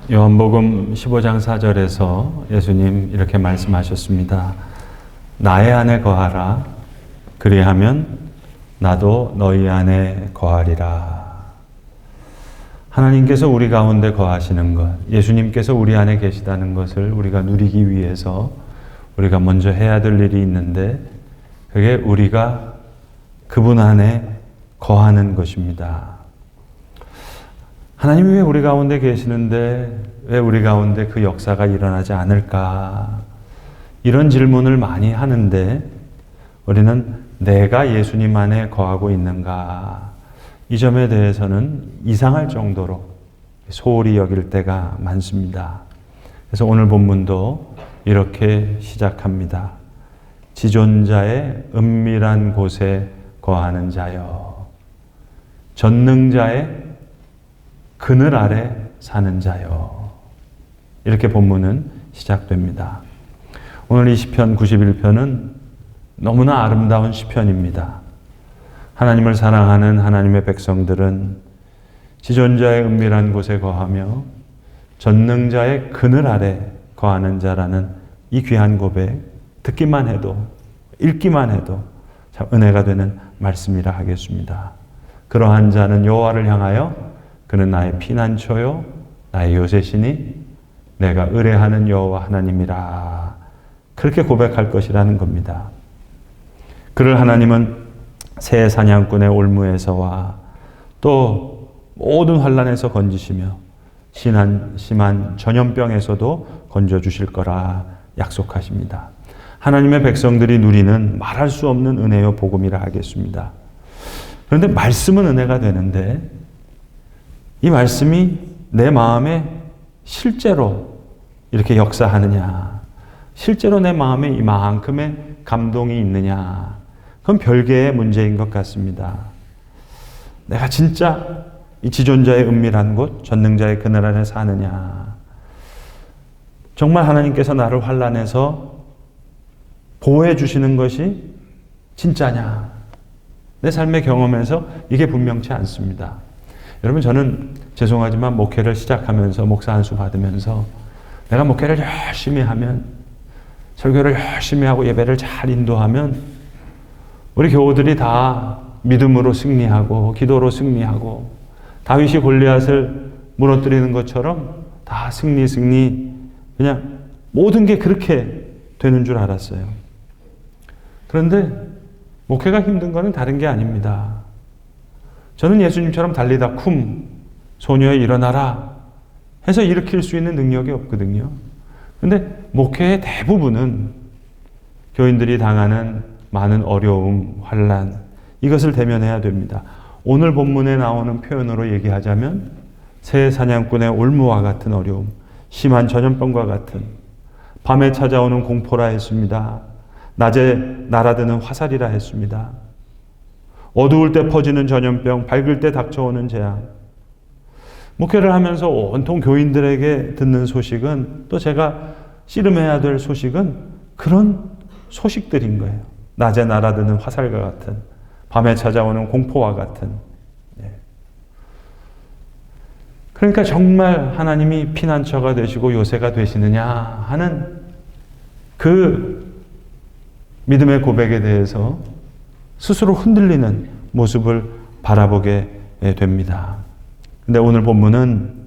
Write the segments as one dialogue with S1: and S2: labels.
S1: 요한복음 15장 4절에서 예수님 이렇게 말씀하셨습니다. 나의 안에 거하라. 그리하면 나도 너희 안에 거하리라. 하나님께서 우리 가운데 거하시는 것, 예수님께서 우리 안에 계시다는 것을 우리가 누리기 위해서 우리가 먼저 해야 될 일이 있는데, 그게 우리가 그분 안에 거하는 것입니다. 하나님이 왜 우리 가운데 계시는데 왜 우리 가운데 그 역사가 일어나지 않을까? 이런 질문을 많이 하는데, 우리는 내가 예수님 안에 거하고 있는가? 이 점에 대해서는 이상할 정도로 소홀히 여길 때가 많습니다. 그래서 오늘 본문도 이렇게 시작합니다. 지존자의 은밀한 곳에 거하는 자여, 전능자의 그늘 아래 사는 자여. 이렇게 본문은 시작됩니다. 오늘 이 시편 91편은 너무나 아름다운 시편입니다. 하나님을 사랑하는 하나님의 백성들은 지존자의 은밀한 곳에 거하며 전능자의 그늘 아래 거하는 자라는 이 귀한 고백, 듣기만 해도, 읽기만 해도 참 은혜가 되는 말씀이라 하겠습니다. 그러한 자는 여호와를 향하여 그는 나의 피난처요 나의 요새시니 내가 의뢰하는 여호와 하나님이라, 그렇게 고백할 것이라는 겁니다. 그를 하나님은 새 사냥꾼의 올무에서와 또 모든 환난에서 건지시며 심한 전염병에서도 건져주실 거라 약속하십니다. 하나님의 백성들이 누리는 말할 수 없는 은혜요 복음이라 하겠습니다. 그런데 말씀은 은혜가 되는데, 이 말씀이 내 마음에 실제로 이렇게 역사하느냐, 실제로 내 마음에 이만큼의 감동이 있느냐, 그건 별개의 문제인 것 같습니다. 내가 진짜 이 지존자의 은밀한 곳, 전능자의 그늘 안에 사느냐, 정말 하나님께서 나를 환난에서 보호해 주시는 것이 진짜냐, 내 삶의 경험에서 이게 분명치 않습니다. 여러분, 저는 죄송하지만 목회를 시작하면서, 목사 안수 받으면서 내가 목회를 열심히 하면, 설교를 열심히 하고 예배를 잘 인도하면 우리 교우들이 다 믿음으로 승리하고 기도로 승리하고 다윗이 골리앗을 무너뜨리는 것처럼 다 승리, 그냥 모든 게 그렇게 되는 줄 알았어요. 그런데 목회가 힘든 것은 다른 게 아닙니다. 저는 예수님처럼 달리다 쿰, 소녀여 일어나라 해서 일으킬 수 있는 능력이 없거든요. 그런데 목회의 대부분은 교인들이 당하는 많은 어려움, 환난, 이것을 대면해야 됩니다. 오늘 본문에 나오는 표현으로 얘기하자면 새 사냥꾼의 올무와 같은 어려움, 심한 전염병과 같은, 밤에 찾아오는 공포라 했습니다. 낮에 날아드는 화살이라 했습니다. 어두울 때 퍼지는 전염병, 밝을 때 닥쳐오는 재앙. 목회를 하면서 온통 교인들에게 듣는 소식은, 또 제가 씨름해야 될 소식은 그런 소식들인 거예요. 낮에 날아드는 화살과 같은, 밤에 찾아오는 공포와 같은. 그러니까 정말 하나님이 피난처가 되시고 요새가 되시느냐 하는 그 믿음의 고백에 대해서 스스로 흔들리는 모습을 바라보게 됩니다. 근데 오늘 본문은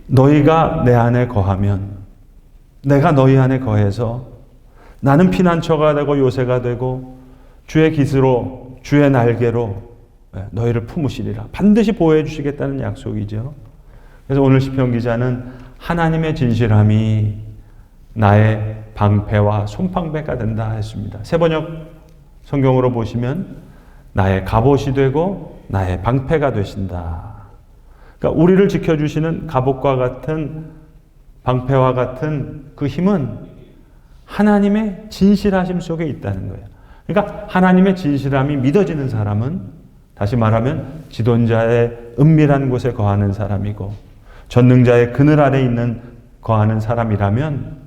S1: 너희가 내 안에 거하면, 내가 너희 안에 거해서 나는 피난처가 되고 요새가 되고 주의 깃으로, 주의 날개로 너희를 품으시리라. 반드시 보호해 주시겠다는 약속이죠. 그래서 오늘 시편 기자는 하나님의 진실함이 나의 방패와 손방패가 된다 했습니다. 세번역 성경으로 보시면 나의 갑옷이 되고 나의 방패가 되신다. 그러니까 우리를 지켜주시는 갑옷과 같은, 방패와 같은 그 힘은 하나님의 진실하심 속에 있다는 거예요. 그러니까 하나님의 진실함이 믿어지는 사람은, 다시 말하면 지존자의 은밀한 곳에 거하는 사람이고 전능자의 그늘 아래 있는 거하는 사람이라면,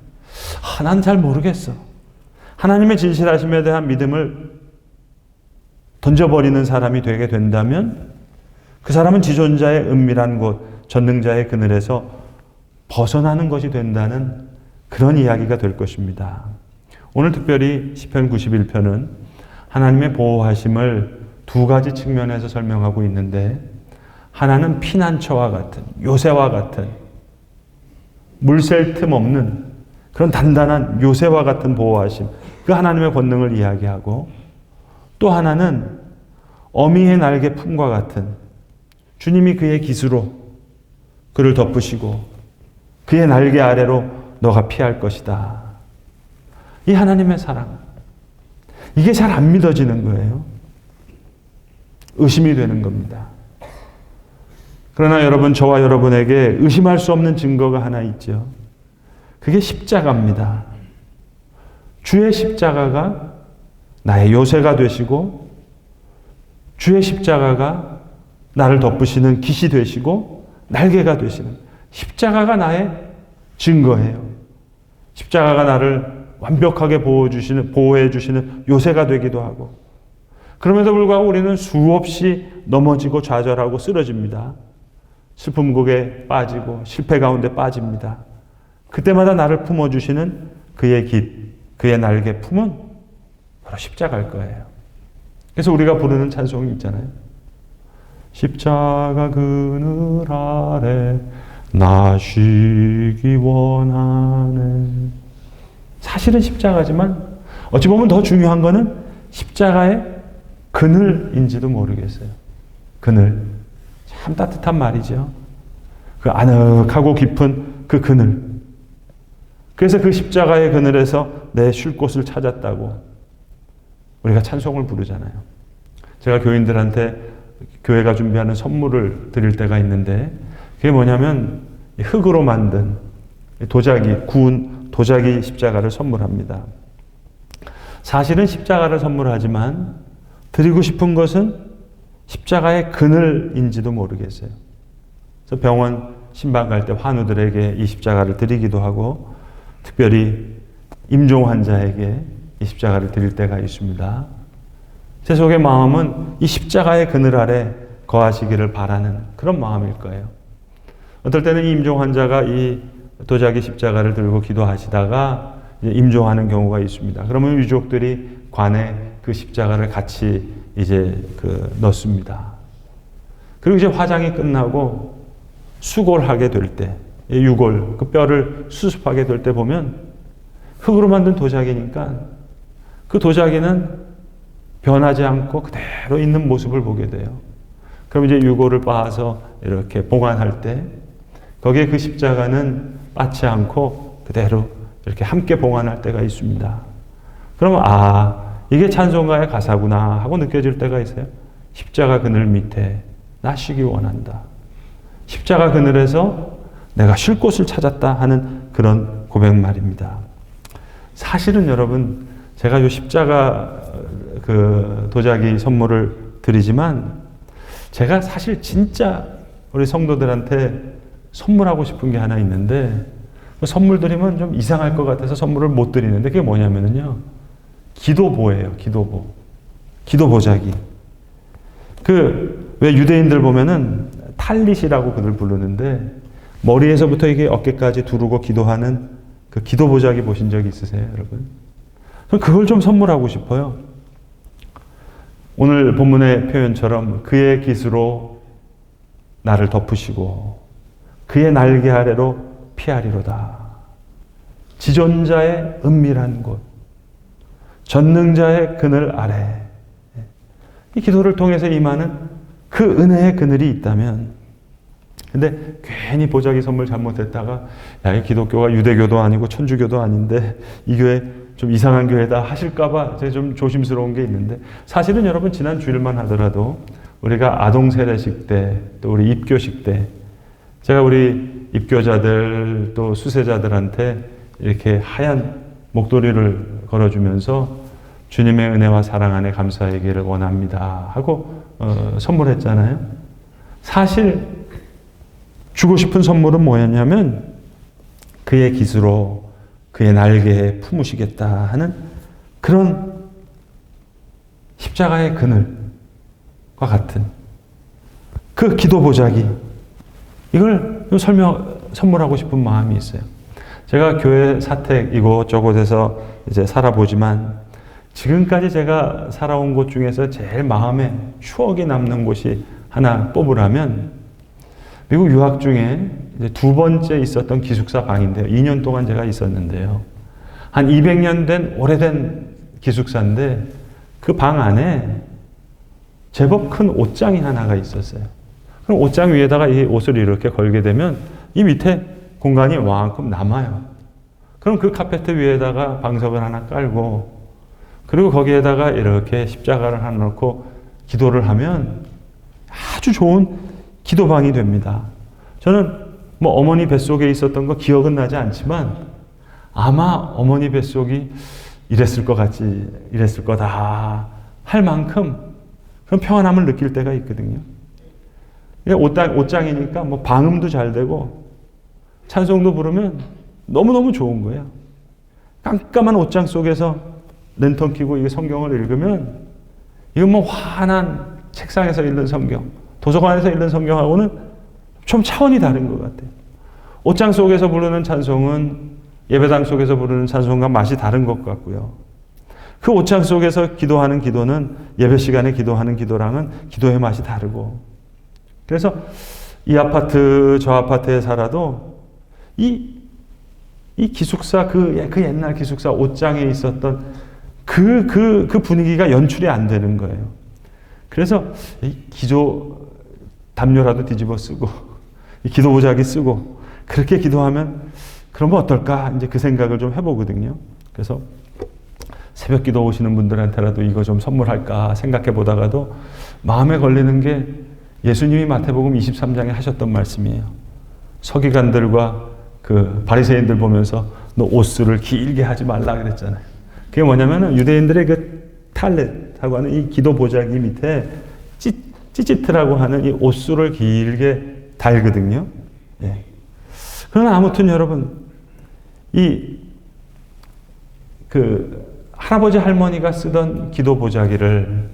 S1: 난 잘 모르겠어, 하나님의 진실하심에 대한 믿음을 던져버리는 사람이 되게 된다면 그 사람은 지존자의 은밀한 곳, 전능자의 그늘에서 벗어나는 것이 된다는 그런 이야기가 될 것입니다. 오늘 특별히 시편 91편은 하나님의 보호하심을 두 가지 측면에서 설명하고 있는데, 하나는 피난처와 같은, 요새와 같은, 물샐 틈 없는 그런 단단한 요새와 같은 보호하심, 그 하나님의 권능을 이야기하고, 또 하나는 어미의 날개 품과 같은, 주님이 그의 깃으로 그를 덮으시고 그의 날개 아래로 너가 피할 것이다. 이 하나님의 사랑, 이게 잘 안 믿어지는 거예요. 의심이 되는 겁니다. 그러나 여러분, 저와 여러분에게 의심할 수 없는 증거가 하나 있죠. 그게 십자가입니다. 주의 십자가가 나의 요새가 되시고, 주의 십자가가 나를 덮으시는 깃이 되시고 날개가 되시는, 십자가가 나의 증거예요. 십자가가 나를 완벽하게 보호해 주시는 요새가 되기도 하고, 그럼에도 불구하고 우리는 수없이 넘어지고 좌절하고 쓰러집니다. 슬픔 곡에 빠지고 실패 가운데 빠집니다. 그때마다 나를 품어주시는 그의 깃, 그의 날개 품은 바로 십자가일 거예요. 그래서 우리가 부르는 찬송이 있잖아요. 십자가 그늘 아래 나 쉬기 원하네. 사실은 십자가지만 어찌 보면 더 중요한 거는 십자가의 그늘인지도 모르겠어요. 그늘. 참 따뜻한 말이죠. 그 아늑하고 깊은 그 그늘. 그래서 그 십자가의 그늘에서 내 쉴 곳을 찾았다고 우리가 찬송을 부르잖아요. 제가 교인들한테 교회가 준비하는 선물을 드릴 때가 있는데, 그게 뭐냐면 흙으로 만든 도자기, 구운 도자기 십자가를 선물합니다. 사실은 십자가를 선물하지만 드리고 싶은 것은 십자가의 그늘인지도 모르겠어요. 그래서 병원 신방 갈 때 환우들에게 이 십자가를 드리기도 하고, 특별히 임종 환자에게 이 십자가를 드릴 때가 있습니다. 제 속의 마음은 이 십자가의 그늘 아래 거하시기를 바라는 그런 마음일 거예요. 어떨 때는 이 임종 환자가 이 도자기 십자가를 들고 기도하시다가 이제 임종하는 경우가 있습니다. 그러면 유족들이 관에 그 십자가를 같이 이제 넣습니다. 그리고 이제 화장이 끝나고 수골 하게 될 때, 유골, 그 뼈를 수습하게 될 때 보면 흙으로 만든 도자기니까 그 도자기는 변하지 않고 그대로 있는 모습을 보게 돼요. 그럼 이제 유골을 빻아서 이렇게 보관할 때 거기에 그 십자가는 빠지 않고 그대로 이렇게 함께 보관할 때가 있습니다. 그러면 이게 찬송가의 가사구나 하고 느껴질 때가 있어요. 십자가 그늘 밑에 나 쉬기 원한다. 십자가 그늘에서 내가 쉴 곳을 찾았다 하는 그런 고백 말입니다. 사실은 여러분, 제가 이 십자가 그 도자기 선물을 드리지만 제가 사실 진짜 우리 성도들한테 선물하고 싶은 게 하나 있는데, 선물 드리면 좀 이상할 것 같아서 선물을 못 드리는데, 그게 뭐냐면요, 기도보예요. 기도보. 기도보자기. 왜 유대인들 보면은 탈릿이라고 그들 부르는데, 머리에서부터 이게 어깨까지 두르고 기도하는 그 기도보자기 보신 적 있으세요, 여러분? 그걸 좀 선물하고 싶어요. 오늘 본문의 표현처럼 그의 깃으로 나를 덮으시고 그의 날개 아래로 피하리로다. 지존자의 은밀한 곳, 전능자의 그늘 아래, 이 기도를 통해서 임하는 그 은혜의 그늘이 있다면, 근데 괜히 보자기 선물 잘못했다가 이 기독교가 유대교도 아니고 천주교도 아닌데 이 교회 좀 이상한 교회다 하실까봐 제가 좀 조심스러운 게 있는데, 사실은 여러분 지난 주일만 하더라도 우리가 아동 세례식 때, 또 우리 입교식 때 제가 우리 입교자들 또 수세자들한테 이렇게 하얀 목도리를 걸어주면서 주님의 은혜와 사랑 안에 감사하기를 원합니다 하고 선물했잖아요. 사실 주고 싶은 선물은 뭐였냐면 그의 깃으로 그의 날개에 품으시겠다 하는 그런 십자가의 그늘과 같은 그 기도 보자기, 이걸 선물하고 싶은 마음이 있어요. 제가 교회 사택 이곳저곳에서 이제 살아보지만 지금까지 제가 살아온 곳 중에서 제일 마음에 추억이 남는 곳이 하나 뽑으라면 미국 유학 중에 이제 두 번째 있었던 기숙사 방인데요. 2년 동안 제가 있었는데요. 한 200년 된 오래된 기숙사인데 그 방 안에 제법 큰 옷장이 하나가 있었어요. 그럼 옷장 위에다가 이 옷을 이렇게 걸게 되면 이 밑에 공간이 왕큼 남아요. 그럼 그 카페트 위에다가 방석을 하나 깔고 그리고 거기에다가 이렇게 십자가를 하나 놓고 기도를 하면 아주 좋은 기도방이 됩니다. 저는 뭐 어머니 뱃속에 있었던 거 기억은 나지 않지만 아마 어머니 뱃속이 이랬을 것 같지, 이랬을 거다 할 만큼 그런 평안함을 느낄 때가 있거든요. 옷장이니까 뭐 방음도 잘 되고 찬송도 부르면 너무너무 좋은 거예요. 깜깜한 옷장 속에서 랜턴 켜고 이게 성경을 읽으면 이건 뭐 환한 책상에서 읽는 성경, 도서관에서 읽는 성경하고는 좀 차원이 다른 것 같아요. 옷장 속에서 부르는 찬송은 예배당 속에서 부르는 찬송과 맛이 다른 것 같고요. 그 옷장 속에서 기도하는 기도는 예배 시간에 기도하는 기도랑은 기도의 맛이 다르고 그래서 이 아파트 저 아파트에 살아도 이 기숙사 그 옛날 기숙사 옷장에 있었던 그 분위기가 연출이 안 되는 거예요. 그래서 이 기도 담요라도 뒤집어 쓰고 이 기도 보자기 쓰고 그렇게 기도하면 그러면 어떨까 이제 그 생각을 좀 해보거든요. 그래서 새벽 기도 오시는 분들한테라도 이거 좀 선물할까 생각해 보다가도 마음에 걸리는 게 예수님이 마태복음 23장에 하셨던 말씀이에요. 서기관들과 그 바리새인들 보면서 너 옷수를 길게 하지 말라 그랬잖아요. 그게 뭐냐면은 유대인들의 그 탈렛하고 하는 이 기도 보자기 밑에 찌찌트라고 하는 이 옷수를 길게 달거든요. 예. 그러나 아무튼 여러분 할아버지 할머니가 쓰던 기도 보자기를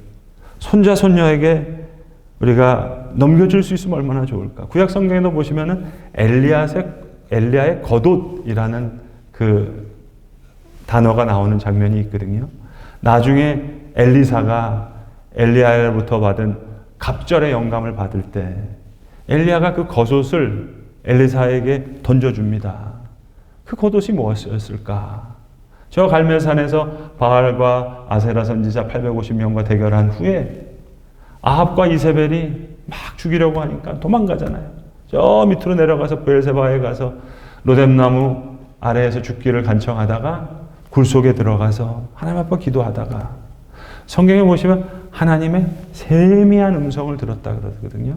S1: 손자 손녀에게 우리가 넘겨줄 수 있으면 얼마나 좋을까. 구약 성경에도 보시면은 엘리야의 겉옷이라는 그 단어가 나오는 장면이 있거든요. 나중에 엘리사가 엘리야로부터 받은 갑절의 영감을 받을 때 엘리야가 그 겉옷을 엘리사에게 던져줍니다. 그 겉옷이 무엇이었을까? 저 갈멜산에서 바알과 아세라 선지자 850명과 대결한 후에 아합과 이세벨이 막 죽이려고 하니까 도망가잖아요. 저 밑으로 내려가서 브엘세바에 가서 로뎀나무 아래에서 죽기를 간청하다가 굴 속에 들어가서 하나님 앞에 기도하다가 성경에 보시면 하나님의 세미한 음성을 들었다 그러거든요.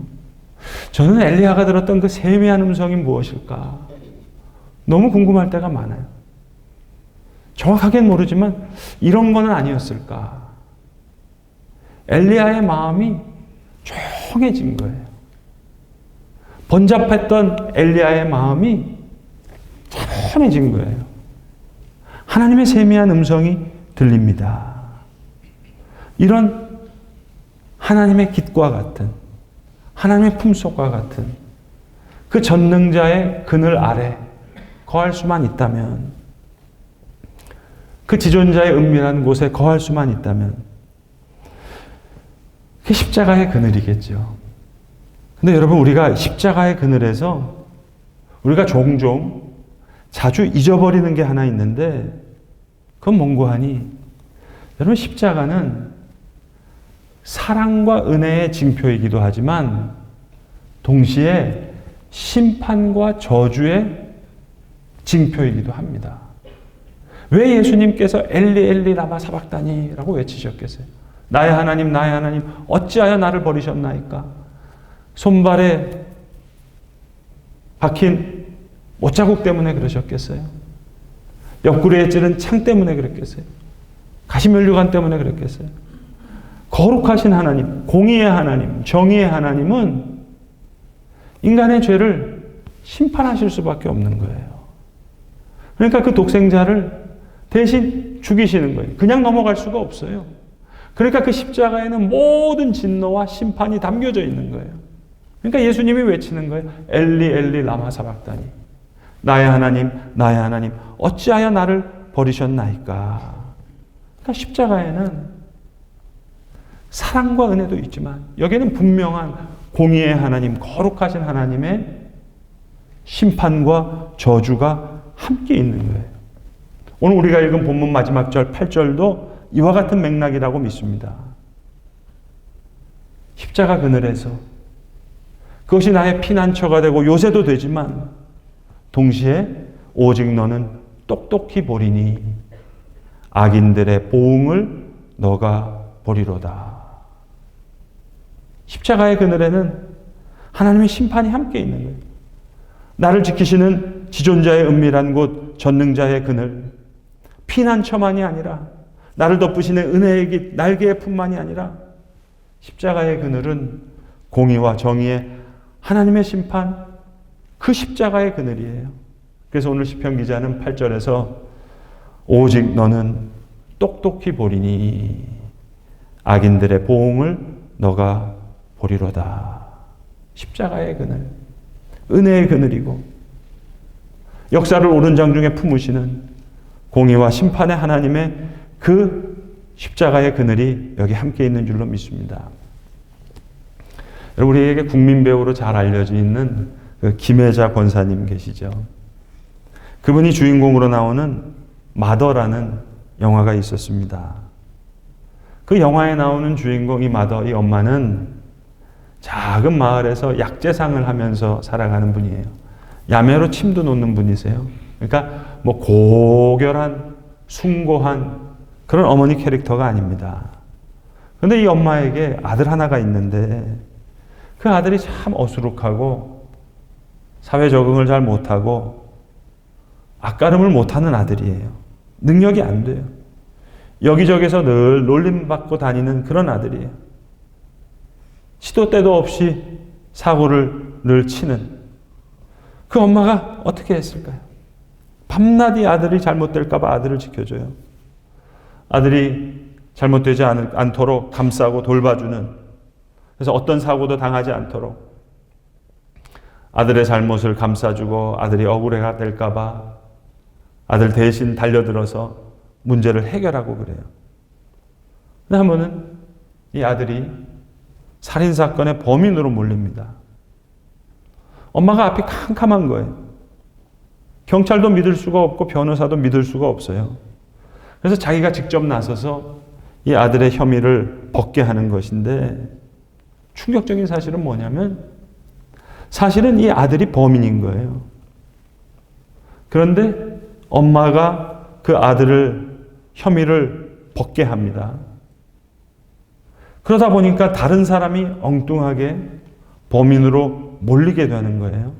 S1: 저는 엘리야가 들었던 그 세미한 음성이 무엇일까? 너무 궁금할 때가 많아요. 정확하게는 모르지만 이런 거는 아니었을까? 엘리야의 마음이 조용해진 거예요. 번잡했던 엘리야의 마음이 차분해진 거예요. 하나님의 세미한 음성이 들립니다. 이런 하나님의 깃과 같은 하나님의 품속과 같은 그 전능자의 그늘 아래 거할 수만 있다면 그 지존자의 은밀한 곳에 거할 수만 있다면 그게 십자가의 그늘이겠죠. 근데 여러분 우리가 십자가의 그늘에서 우리가 종종 자주 잊어버리는 게 하나 있는데 그건 뭔고 하니 여러분 십자가는 사랑과 은혜의 징표이기도 하지만 동시에 심판과 저주의 징표이기도 합니다. 왜 예수님께서 엘리 엘리 라마 사박다니 라고 외치셨겠어요? 나의 하나님 나의 하나님 어찌하여 나를 버리셨나이까? 손발에 박힌 못자국 때문에 그러셨겠어요? 옆구리에 찌른 창 때문에 그랬겠어요? 가시면류관 때문에 그랬겠어요? 거룩하신 하나님, 공의의 하나님, 정의의 하나님은 인간의 죄를 심판하실 수밖에 없는 거예요. 그러니까 그 독생자를 대신 죽이시는 거예요. 그냥 넘어갈 수가 없어요. 그러니까 그 십자가에는 모든 진노와 심판이 담겨져 있는 거예요. 그러니까 예수님이 외치는 거예요. 엘리 엘리 라마 사박다니. 나의 하나님, 나의 하나님, 어찌하여 나를 버리셨나이까. 그러니까 십자가에는 사랑과 은혜도 있지만 여기에는 분명한 공의의 하나님, 거룩하신 하나님의 심판과 저주가 함께 있는 거예요. 오늘 우리가 읽은 본문 마지막 절 8절도 이와 같은 맥락이라고 믿습니다. 십자가 그늘에서 그것이 나의 피난처가 되고 요새도 되지만 동시에 오직 너는 똑똑히 보리니 악인들의 보응을 너가 보리로다. 십자가의 그늘에는 하나님의 심판이 함께 있는 거예요. 나를 지키시는 지존자의 은밀한 곳, 전능자의 그늘, 피난처만이 아니라 나를 덮으시는 은혜의 날개의 품만이 아니라 십자가의 그늘은 공의와 정의의 하나님의 심판, 그 십자가의 그늘이에요. 그래서 오늘 시편 기자는 8절에서 오직 너는 똑똑히 보리니 악인들의 보응을 너가 보리로다. 십자가의 그늘, 은혜의 그늘이고 역사를 오른장 중에 품으시는 공의와 심판의 하나님의 그 십자가의 그늘이 여기 함께 있는 줄로 믿습니다. 여러분, 우리에게 국민배우로 잘 알려져 있는 그 김혜자 권사님 계시죠? 그분이 주인공으로 나오는 마더라는 영화가 있었습니다. 그 영화에 나오는 주인공 이 마더, 이 엄마는 작은 마을에서 약재상을 하면서 살아가는 분이에요. 야매로 침도 놓는 분이세요. 그러니까 뭐 고결한, 숭고한 그런 어머니 캐릭터가 아닙니다. 그런데 이 엄마에게 아들 하나가 있는데 그 아들이 참 어수룩하고 사회 적응을 잘 못하고 앞가름을 못하는 아들이에요. 능력이 안 돼요. 여기저기서 늘 놀림받고 다니는 그런 아들이에요. 시도 때도 없이 사고를 늘 치는 그 엄마가 어떻게 했을까요? 밤낮이 아들이 잘못될까 봐 아들을 지켜줘요. 아들이 잘못되지 않도록 감싸고 돌봐주는, 그래서 어떤 사고도 당하지 않도록 아들의 잘못을 감싸주고 아들이 억울해가 될까 봐 아들 대신 달려들어서 문제를 해결하고 그래요. 근데 한 번은 이 아들이 살인사건의 범인으로 몰립니다. 엄마가 앞이 캄캄한 거예요. 경찰도 믿을 수가 없고 변호사도 믿을 수가 없어요. 그래서 자기가 직접 나서서 이 아들의 혐의를 벗게 하는 것인데 충격적인 사실은 뭐냐면 사실은 이 아들이 범인인 거예요. 그런데 엄마가 그 아들을 혐의를 벗게 합니다. 그러다 보니까 다른 사람이 엉뚱하게 범인으로 몰리게 되는 거예요.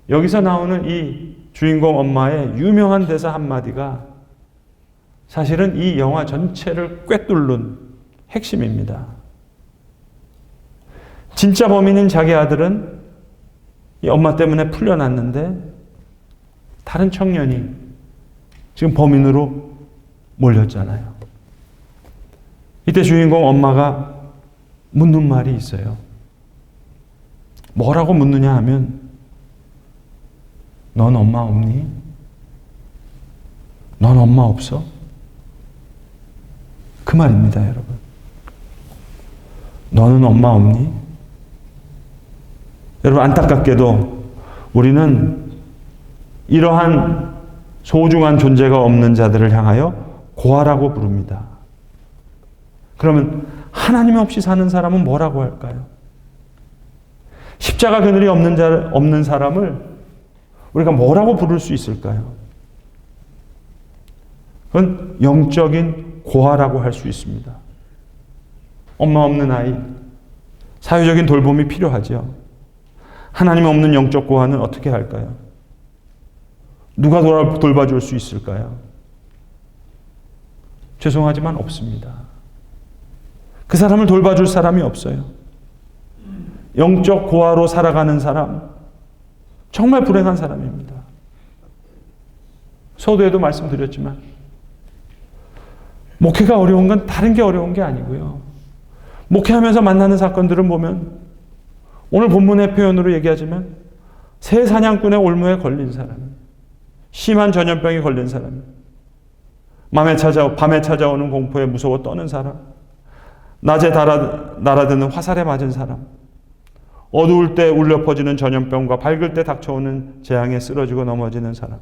S1: 여기서 나오는 이 주인공 엄마의 유명한 대사 한마디가 사실은 이 영화 전체를 꿰뚫는 핵심입니다. 진짜 범인인 자기 아들은 이 엄마 때문에 풀려났는데 다른 청년이 지금 범인으로 몰렸잖아요. 이때 주인공 엄마가 묻는 말이 있어요. 뭐라고 묻느냐 하면 넌 엄마 없니? 넌 엄마 없어? 그 말입니다, 여러분. 너는 엄마 없니? 여러분, 안타깝게도 우리는 이러한 소중한 존재가 없는 자들을 향하여 고아라고 부릅니다. 그러면 하나님 없이 사는 사람은 뭐라고 할까요? 십자가 그늘이 없는 사람을 우리가 뭐라고 부를 수 있을까요? 그건 영적인 고아라고 할 수 있습니다. 엄마 없는 아이, 사회적인 돌봄이 필요하죠. 하나님 없는 영적 고아는 어떻게 할까요? 누가 돌봐줄 수 있을까요? 죄송하지만 없습니다. 그 사람을 돌봐줄 사람이 없어요. 영적 고아로 살아가는 사람, 정말 불행한 사람입니다. 서두에도 말씀드렸지만 목회가 어려운 건 다른 게 어려운 게 아니고요. 목회하면서 만나는 사건들을 보면 오늘 본문의 표현으로 얘기하자면 새 사냥꾼의 올무에 걸린 사람, 심한 전염병이 걸린 사람, 밤에 찾아오는 공포에 무서워 떠는 사람, 낮에 날아드는 화살에 맞은 사람, 어두울 때 울려 퍼지는 전염병과 밝을 때 닥쳐오는 재앙에 쓰러지고 넘어지는 사람.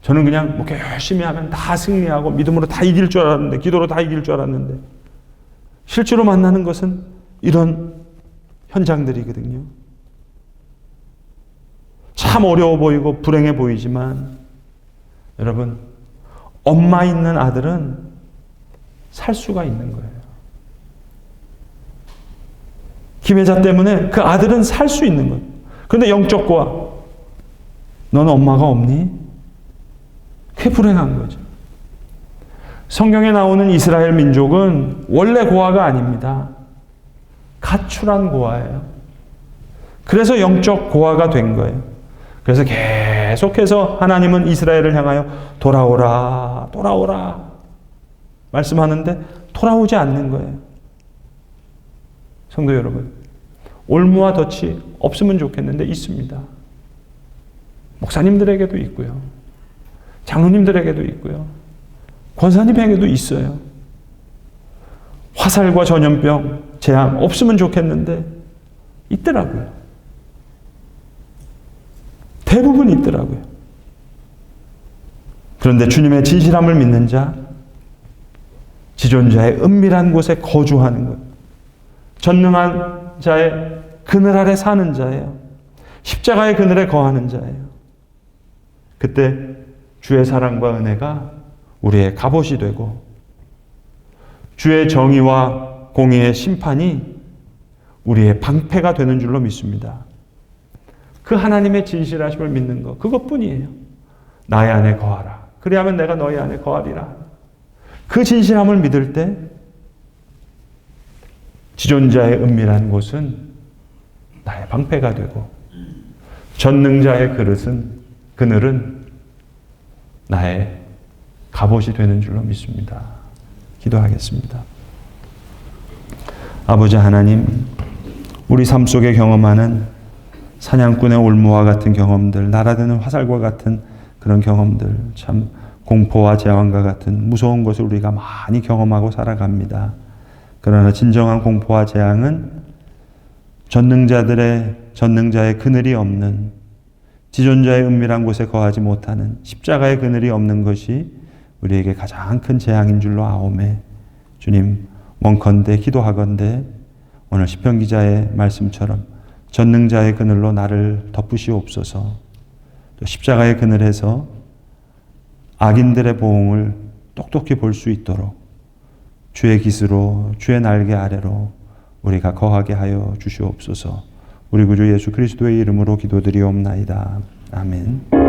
S1: 저는 그냥 목회 열심히 하면 다 승리하고 믿음으로 다 이길 줄 알았는데, 기도로 다 이길 줄 알았는데, 실제로 만나는 것은 이런 현장들이거든요. 참 어려워 보이고 불행해 보이지만 여러분, 엄마 있는 아들은 살 수가 있는 거예요. 김혜자 때문에 그 아들은 살 수 있는 거예요. 그런데 영적 고아, 너는 엄마가 없니? 그게 불행한 거죠. 성경에 나오는 이스라엘 민족은 원래 고아가 아닙니다. 가출한 고아예요. 그래서 영적 고아가 된 거예요. 그래서 계속해서 하나님은 이스라엘을 향하여 돌아오라, 돌아오라 말씀하는데 돌아오지 않는 거예요. 성도 여러분, 올무와 덫이 없으면 좋겠는데 있습니다. 목사님들에게도 있고요. 장로님들에게도 있고요. 권사님에게도 있어요. 화살과 전염병, 재앙 없으면 좋겠는데 있더라고요. 대부분 있더라고요. 그런데 주님의 진실함을 믿는 자, 지존자의 은밀한 곳에 거주하는 것, 전능한 자의 그늘 아래 사는 자예요. 십자가의 그늘에 거하는 자예요. 그때 주의 사랑과 은혜가 우리의 갑옷이 되고 주의 정의와 공의의 심판이 우리의 방패가 되는 줄로 믿습니다. 그 하나님의 진실하심을 믿는 것, 그것뿐이에요. 나의 안에 거하라. 그리하면 내가 너희 안에 거하리라. 그 진실함을 믿을 때 지존자의 은밀한 곳은 나의 방패가 되고 전능자의 그늘은 나의 갑옷이 되는 줄로 믿습니다. 기도하겠습니다. 아버지 하나님, 우리 삶 속에 경험하는 사냥꾼의 올무와 같은 경험들, 날아드는 화살과 같은 그런 경험들, 참 공포와 재앙과 같은 무서운 것을 우리가 많이 경험하고 살아갑니다. 그러나 진정한 공포와 재앙은 전능자의 그늘이 없는, 지존자의 은밀한 곳에 거하지 못하는 십자가의 그늘이 없는 것이 우리에게 가장 큰 재앙인 줄로 아오매, 주님, 원컨대 기도하건대 오늘 시편 기자의 말씀처럼 전능자의 그늘로 나를 덮으시옵소서. 또 십자가의 그늘에서 악인들의 보응을 똑똑히 볼 수 있도록 주의 깃으로, 주의 날개 아래로 우리가 거하게 하여 주시옵소서. 우리 구주 예수 그리스도의 이름으로 기도드리옵나이다. 아멘.